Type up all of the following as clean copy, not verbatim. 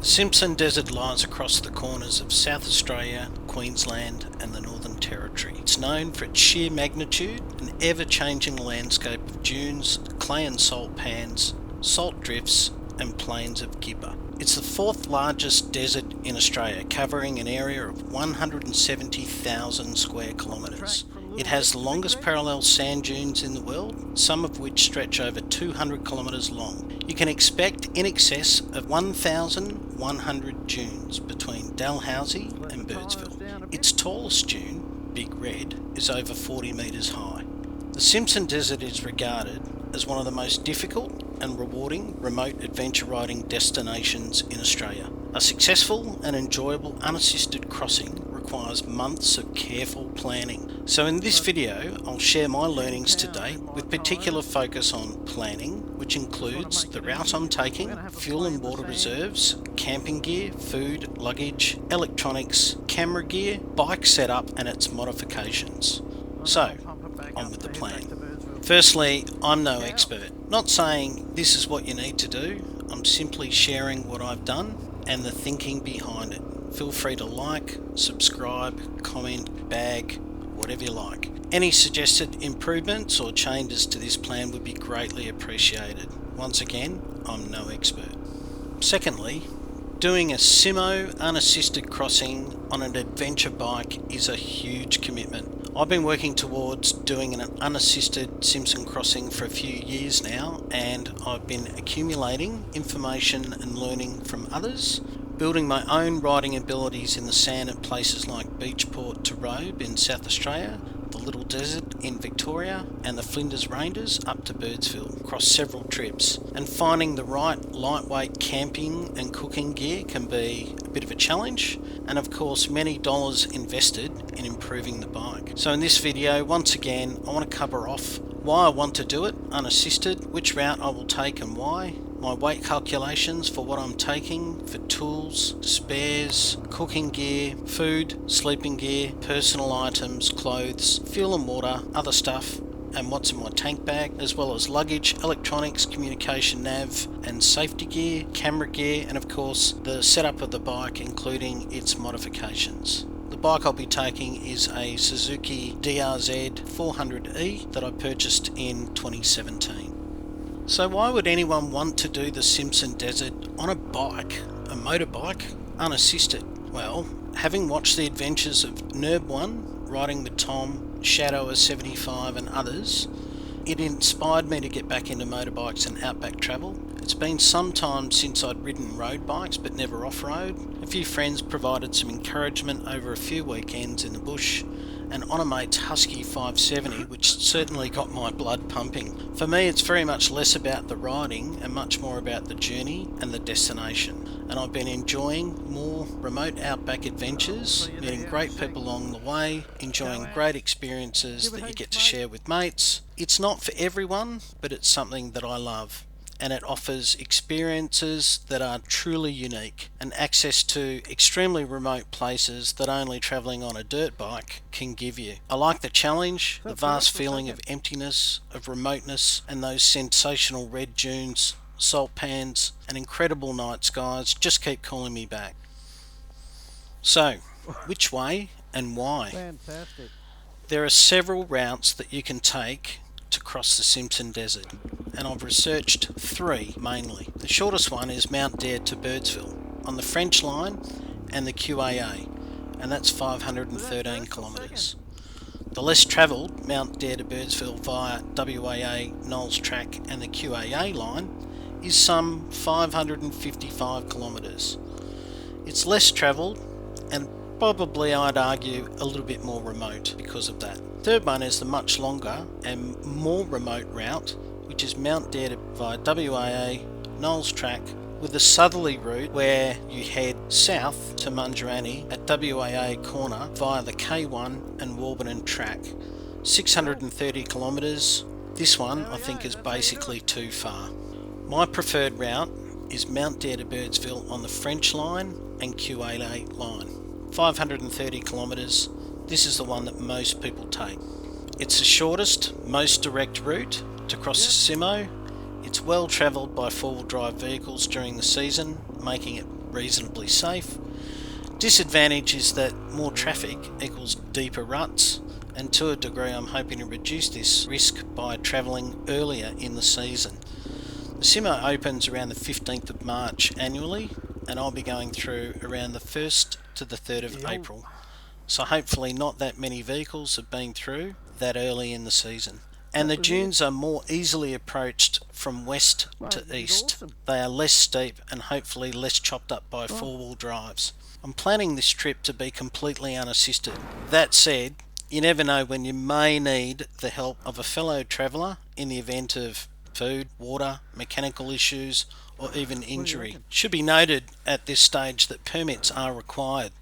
The Simpson Desert lies across the corners of South Australia, Queensland and the Northern Territory. It's known for its sheer magnitude and ever-changing landscape of dunes, clay and salt pans, salt drifts and plains of gibber. It's the fourth largest desert in Australia, covering an area of 170,000 square kilometres. It has the longest parallel sand dunes in the world, some of which stretch over 200 kilometres long. You can expect in excess of 1,100 dunes between Dalhousie and Birdsville. Its tallest dune, Big Red, is over 40 metres high. The Simpson Desert is regarded as one of the most difficult and rewarding remote adventure riding destinations in Australia. A successful and enjoyable unassisted crossing requires months of careful planning. So in this video I'll share my learnings to date with particular focus on planning, which includes the route I'm taking, fuel and water reserves, camping gear, food, luggage, electronics, camera gear, bike setup and its modifications. So, on with the plan. Firstly, I'm no expert. Not saying this is what you need to do, I'm simply sharing what I've done and the thinking behind it. Feel free to like, subscribe, comment, bag, whatever you like. Any suggested improvements or changes to this plan would be greatly appreciated. Once again, I'm no expert. Secondly, doing a Simo unassisted crossing on an adventure bike is a huge commitment. I've been working towards doing an unassisted Simpson crossing for a few years now, and I've been accumulating information and learning from others, building my own riding abilities in the sand at places like Beachport to Robe in South Australia, the Little Desert in Victoria and the Flinders Ranges up to Birdsville across several trips. And finding the right lightweight camping and cooking gear can be a bit of a challenge, and of course many dollars invested in improving the bike. So in this video, once again, I want to cover off why I want to do it unassisted, which route I will take and why, my weight calculations for what I'm taking for tools, spares, cooking gear, food, sleeping gear, personal items, clothes, fuel and water, other stuff, and what's in my tank bag, as well as luggage, electronics, communication nav and safety gear, camera gear, and of course the setup of the bike including its modifications. The bike I'll be taking is a Suzuki DRZ400e that I purchased in 2017. So why would anyone want to do the Simpson Desert on a bike, a motorbike, unassisted? Well, having watched the adventures of Nerd1, Riding with Tom, Shadow 75 and others, it inspired me to get back into motorbikes and outback travel. It's been some time since I'd ridden road bikes but never off-road. A few friends provided some encouragement over a few weekends in the bush, and on a mate's Husky 570, which certainly got my blood pumping. For me, it's very much less about the riding and much more about the journey and the destination. And I've been enjoying more remote outback adventures, meeting great people along the way, enjoying great experiences that you get to share with mates. It's not for everyone, but it's something that I love. And it offers experiences that are truly unique and access to extremely remote places that only travelling on a dirt bike can give you. I like the challenge, the vast feeling of emptiness, of remoteness, and those sensational red dunes, salt pans, and incredible night skies just keep calling me back. So, which way and why? Fantastic. There are several routes that you can take to cross the Simpson Desert, and I've researched three mainly. The shortest one is Mount Dare to Birdsville on the French line and the QAA, and that's 513 kilometres. The less travelled Mount Dare to Birdsville via WAA, Knowles Track and the QAA line is some 555 kilometres. It's less travelled and probably I'd argue a little bit more remote because of that. Third one is the much longer and more remote route, which is Mount Dare via WAA, Knowles Track, with the southerly route where you head south to Mungerani at WAA corner via the K1 and Warburton Track. 630 kilometres. This one I think is basically too far. My preferred route is Mount Dare to Birdsville on the French line and QAA line. 530 kilometres. This is the one that most people take. It's the shortest, most direct route to cross the Simo. It's well travelled by four-wheel drive vehicles during the season, making it reasonably safe. Disadvantage is that more traffic equals deeper ruts, and to a degree I'm hoping to reduce this risk by travelling earlier in the season. The Simo opens around the 15th of March annually, and I'll be going through around the 1st to the 3rd of April. So hopefully not that many vehicles have been through that early in the season. And the dunes are more easily approached from west to east. Awesome. They are less steep and hopefully less chopped up by four-wheel drives. I'm planning this trip to be completely unassisted. That said, you never know when you may need the help of a fellow traveller in the event of food, water, mechanical issues, or even injury. Should be noted at this stage that permits are required,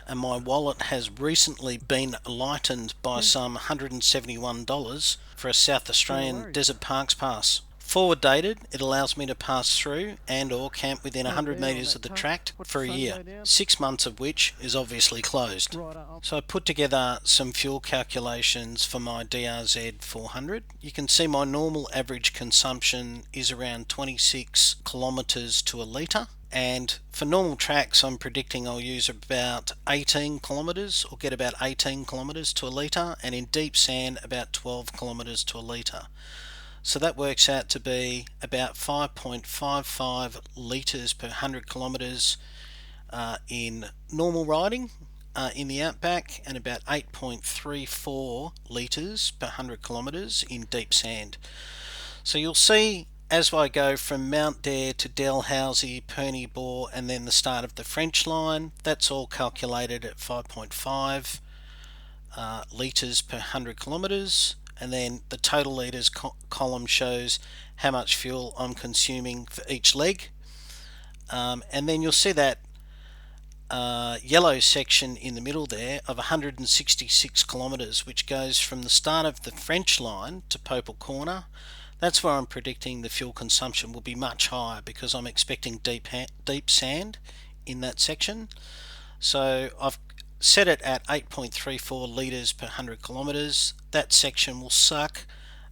and my wallet has recently been lightened by some $171 for a South Australian Desert Parks Pass. Forward dated, it allows me to pass through and or camp within 100 metres of the track for a year, 6 months of which is obviously closed. So I put together some fuel calculations for my DRZ400. You can see my normal average consumption is around 26 kilometres to a litre. And for normal tracks, I'm predicting I'll use about 18 kilometres or get about 18 kilometres to a litre, and in deep sand about 12 kilometres to a litre. So that works out to be about 5.55 litres per 100 kilometres in normal riding in the outback, and about 8.34 litres per 100 kilometres in deep sand. So you'll see as I go from Mount Dare to Dalhousie, Perny Bore, and then the start of the French line, that's all calculated at 5.5 litres per 100 kilometres, and then the total litres column shows how much fuel I'm consuming for each leg. And then you'll see that yellow section in the middle there of 166 kilometres, which goes from the start of the French line to Popal Corner. That's where I'm predicting the fuel consumption will be much higher, because I'm expecting deep sand in that section. So I've set it at 8.34 litres per 100 kilometres. That section will suck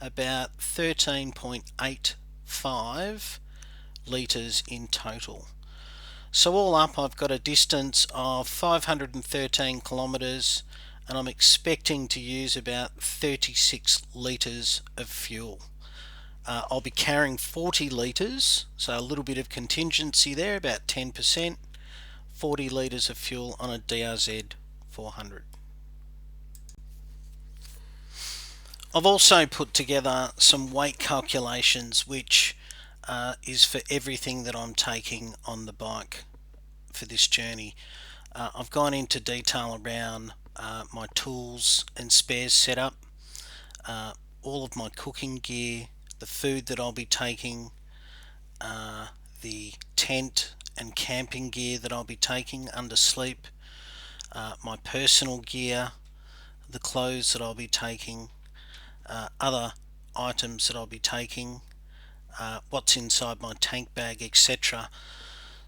about 13.85 litres in total. So all up, I've got a distance of 513 kilometres, and I'm expecting to use about 36 litres of fuel. I'll be carrying 40 litres, so a little bit of contingency there, about 10%, 40 litres of fuel on a DRZ400. I've also put together some weight calculations, which is for everything that I'm taking on the bike for this journey. I've gone into detail around my tools and spares setup, all of my cooking gear, the food that I'll be taking, the tent and camping gear that I'll be taking under sleep, my personal gear, the clothes that I'll be taking, other items that I'll be taking, what's inside my tank bag, etc.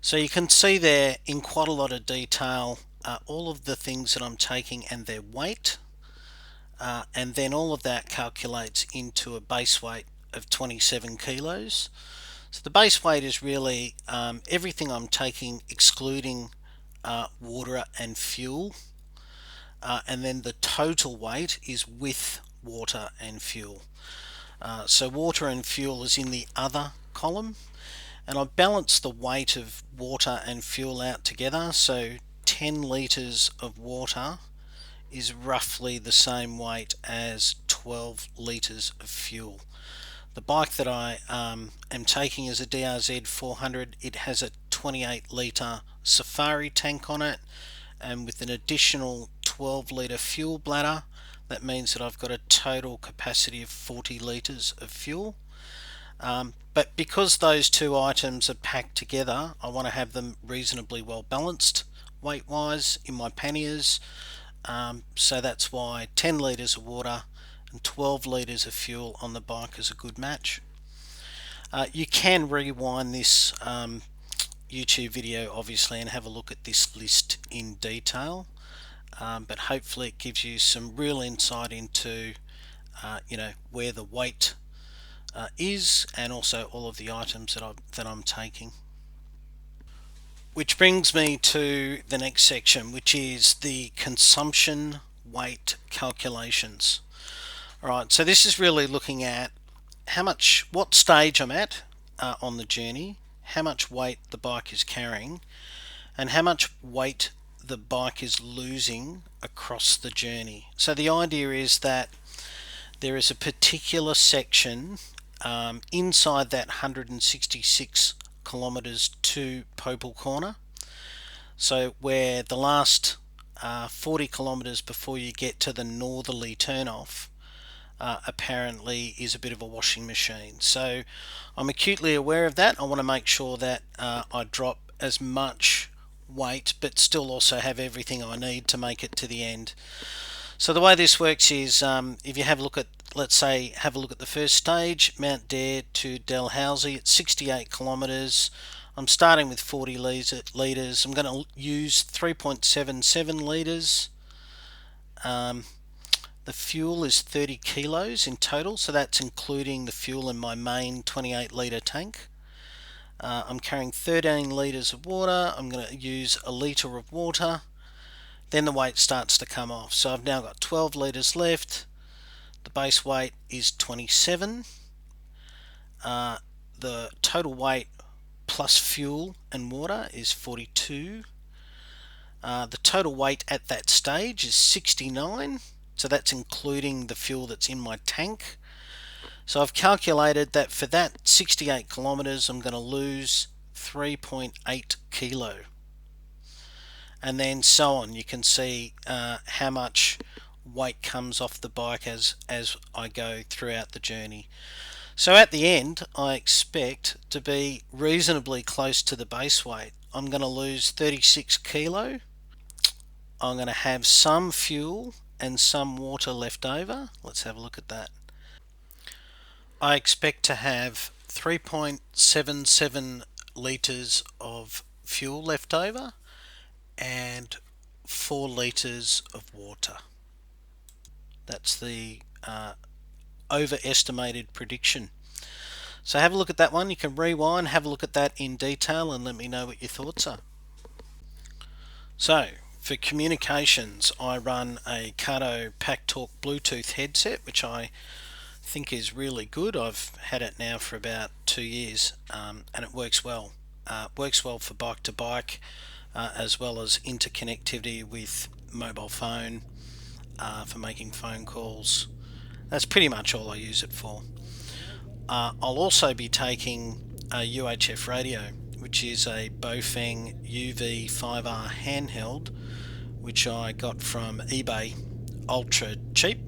So you can see there in quite a lot of detail all of the things that I'm taking and their weight, and then all of that calculates into a base weight of 27 kilos. So the base weight is really everything I'm taking excluding water and fuel, and then the total weight is with water and fuel. So water and fuel is in the other column, and I balance the weight of water and fuel out together. So 10 litres of water is roughly the same weight as 12 litres of fuel. The bike that I am taking is a DRZ400. It has a 28 litre Safari tank on it, and with an additional 12 litre fuel bladder, that means that I've got a total capacity of 40 litres of fuel. But because those two items are packed together, I want to have them reasonably well balanced weight wise in my panniers, so that's why 10 litres of water and 12 litres of fuel on the bike is a good match. You can rewind this YouTube video obviously and have a look at this list in detail, but hopefully it gives you some real insight into where the weight is, and also all of the items that I'm taking. Which brings me to the next section, which is the consumption weight calculations. Alright, so this is really looking at what stage I'm at on the journey, how much weight the bike is carrying, and how much weight the bike is losing across the journey. So the idea is that there is a particular section inside that 166 kilometres to Popal Corner, so where the last 40 kilometres before you get to the northerly turnoff apparently is a bit of a washing machine. So I'm acutely aware of that. I want to make sure that I drop as much weight but still also have everything I need to make it to the end. So the way this works is if you have a look at, let's say, have a look at the first stage, Mount Dare to Dalhousie, it's 68 kilometres. I'm starting with 40 litres. I'm going to use 3.77 litres. The fuel is 30 kilos in total, so that's including the fuel in my main 28 litre tank. I'm carrying 13 litres of water. I'm going to use a litre of water. Then the weight starts to come off. So I've now got 12 litres left. The base weight is 27. The total weight plus fuel and water is 42. The total weight at that stage is 69. So that's including the fuel that's in my tank. So I've calculated that for that 68 kilometres I'm going to lose 3.8 kilo. And then so on. You can see how much weight comes off the bike as I go throughout the journey. So at the end I expect to be reasonably close to the base weight. I'm going to lose 36 kilo. I'm going to have some fuel and some water left over. Let's have a look at that. I expect to have 3.77 litres of fuel left over and 4 litres of water. That's the overestimated prediction. So have a look at that one. You can rewind, have a look at that in detail and let me know what your thoughts are. So for communications, I run a Cardo PackTalk Bluetooth headset, which I think is really good. I've had it now for about 2 years and it works well. Works well for bike to bike as well as interconnectivity with mobile phone for making phone calls. That's pretty much all I use it for. I'll also be taking a UHF radio, which is a Bofeng UV5R handheld, which I got from eBay ultra cheap,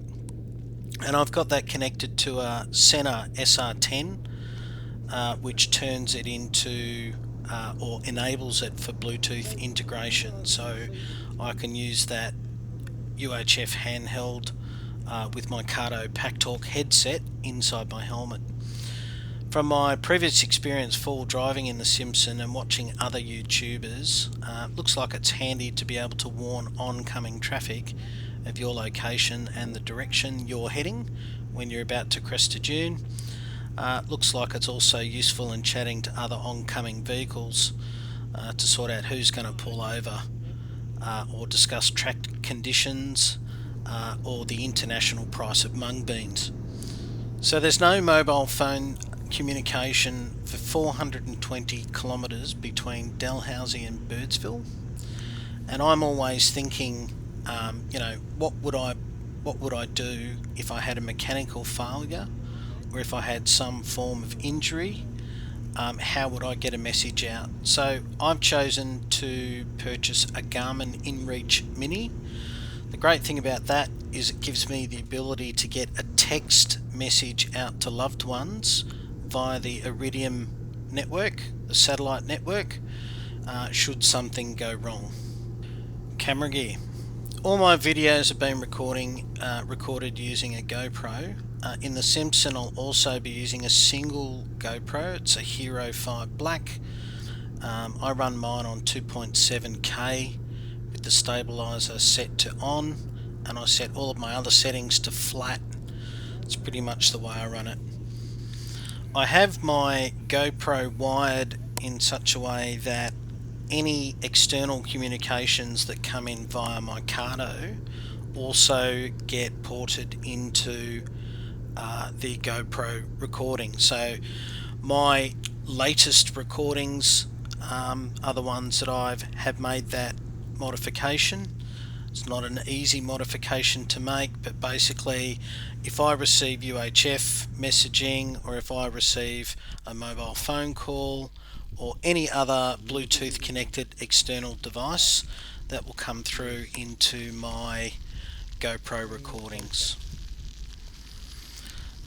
and I've got that connected to a Sena SR10 which turns it into or enables it for Bluetooth integration, so I can use that UHF handheld with my Cardo PackTalk headset inside my helmet. From my previous experience full driving in the Simpson and watching other YouTubers, looks like it's handy to be able to warn oncoming traffic of your location and the direction you're heading when you're about to crest a dune. Looks like it's also useful in chatting to other oncoming vehicles to sort out who's going to pull over or discuss track conditions or the international price of mung beans. So there's no mobile phone communication for 420 kilometres between Dalhousie and Birdsville, and I'm always thinking, what would I do if I had a mechanical failure or if I had some form of injury? How would I get a message out? So I've chosen to purchase a Garmin InReach Mini. The great thing about that is it gives me the ability to get a text message out to loved ones via the Iridium network, the satellite network, should something go wrong. Camera gear. All my videos have been recorded using a GoPro. In the Simpson I'll also be using a single GoPro. It's a Hero 5 Black. I run mine on 2.7K with the stabilizer set to on, and I set all of my other settings to flat. It's pretty much the way I run it. I have my GoPro wired in such a way that any external communications that come in via my Cardo also get ported into the GoPro recording. So my latest recordings are the ones that have made that modification. It's not an easy modification to make, but basically if I receive UHF messaging, or if I receive a mobile phone call or any other Bluetooth connected external device, that will come through into my GoPro recordings.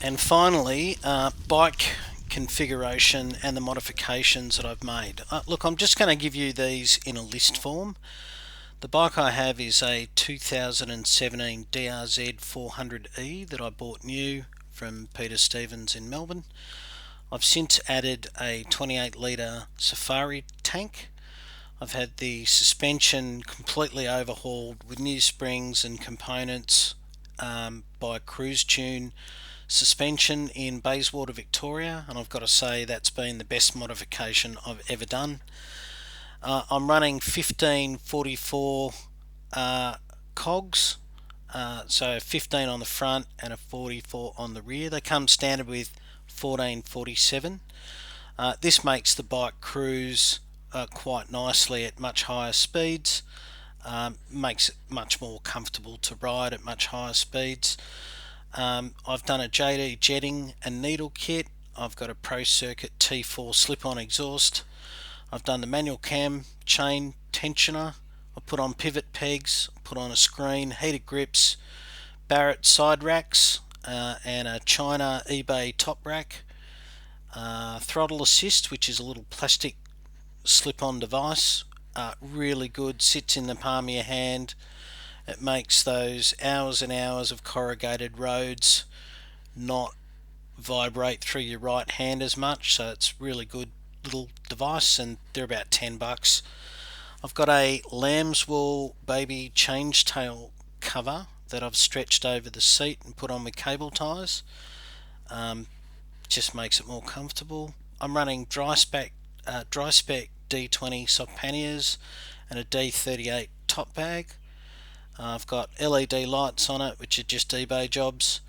And finally, bike configuration and the modifications that I've made. Look, I'm just going to give you these in a list form. The bike I have is a 2017 DRZ400e that I bought new from Peter Stevens in Melbourne. I've since added a 28 litre Safari tank. I've had the suspension completely overhauled with new springs and components by Cruise Tune Suspension in Bayswater, Victoria, and I've got to say that's been the best modification I've ever done. I'm running 1544 cogs, so 15 on the front and a 44 on the rear. They come standard with 1447. This makes the bike cruise quite nicely at much higher speeds, makes it much more comfortable to ride at much higher speeds. I've done a JD jetting and needle kit. I've got a Pro Circuit T4 slip-on exhaust. I've done the manual cam chain tensioner. I put on pivot pegs, put on a screen, heated grips, Barrett side racks, and a China eBay top rack. Throttle assist, which is a little plastic slip-on device. Really good, sits in the palm of your hand. It makes those hours and hours of corrugated roads not vibrate through your right hand as much, so it's really good little device, and they're about $10. I've got a lamb's wool baby change tail cover that I've stretched over the seat and put on with cable ties. Just makes it more comfortable. I'm running dry spec D20 soft panniers and a D38 top bag. I've got LED lights on it, which are just eBay jobs.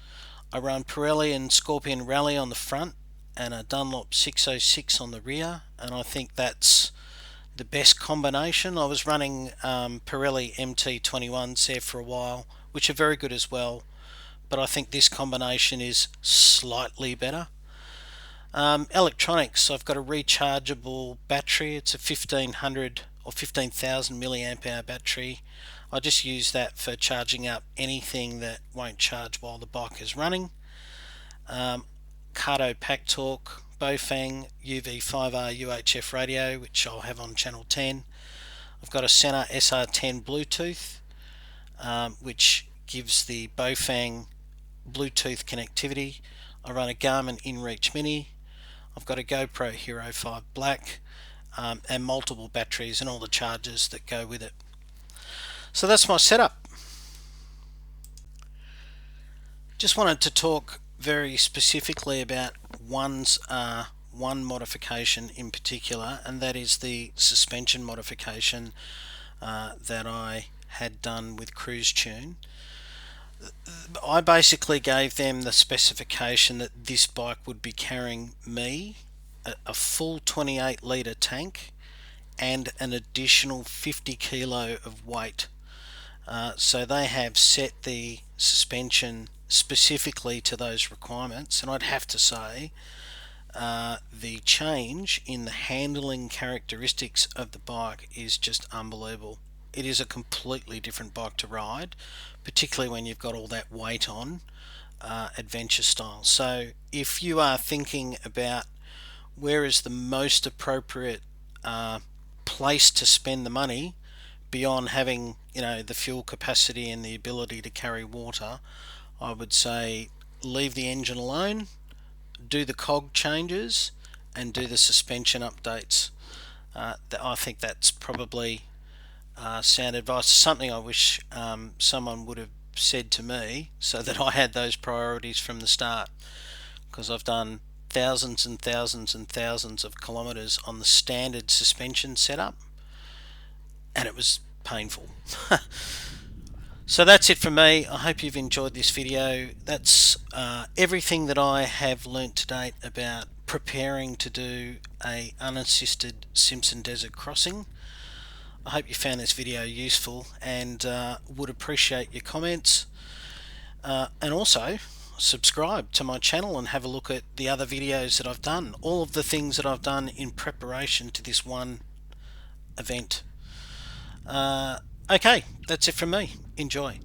I run Pirelli and Scorpion Rally on the front and a Dunlop 606 on the rear, and I think that's the best combination. I was running Pirelli MT21s there for a while, which are very good as well, but I think this combination is slightly better. Electronics, I've got a rechargeable battery. It's a 1500 or 15,000 milliamp hour battery. I just use that for charging up anything that won't charge while the bike is running. Cardo Pack Talk, Bofang UV5R UHF radio, which I'll have on channel 10. I've got a Sena SR10 Bluetooth, which gives the Bofang Bluetooth connectivity. I run a Garmin InReach Mini. I've got a GoPro Hero 5 Black, and multiple batteries and all the chargers that go with it. So that's my setup. Just wanted to talk very specifically about one modification in particular, and that is the suspension modification that I had done with Cruise Tune. I basically gave them the specification that this bike would be carrying me a full 28 litre tank and an additional 50 kilo of weight. So they have set the suspension specifically to those requirements, and I'd have to say the change in the handling characteristics of the bike is just unbelievable. It is a completely different bike to ride, particularly when you've got all that weight on, adventure style. So if you are thinking about where is the most appropriate place to spend the money beyond having, the fuel capacity and the ability to carry water, I would say leave the engine alone, do the cog changes, and do the suspension updates. I think that's probably sound advice. Something I wish someone would have said to me so that I had those priorities from the start, because I've done thousands and thousands and thousands of kilometers on the standard suspension setup, and it was painful. So that's it from me. I hope you've enjoyed this video. That's everything that I have learnt to date about preparing to do a unassisted Simpson Desert crossing. I hope you found this video useful, and would appreciate your comments, and also subscribe to my channel and have a look at the other videos that I've done, all of the things that I've done in preparation to this one event. Okay, that's it from me. Enjoy.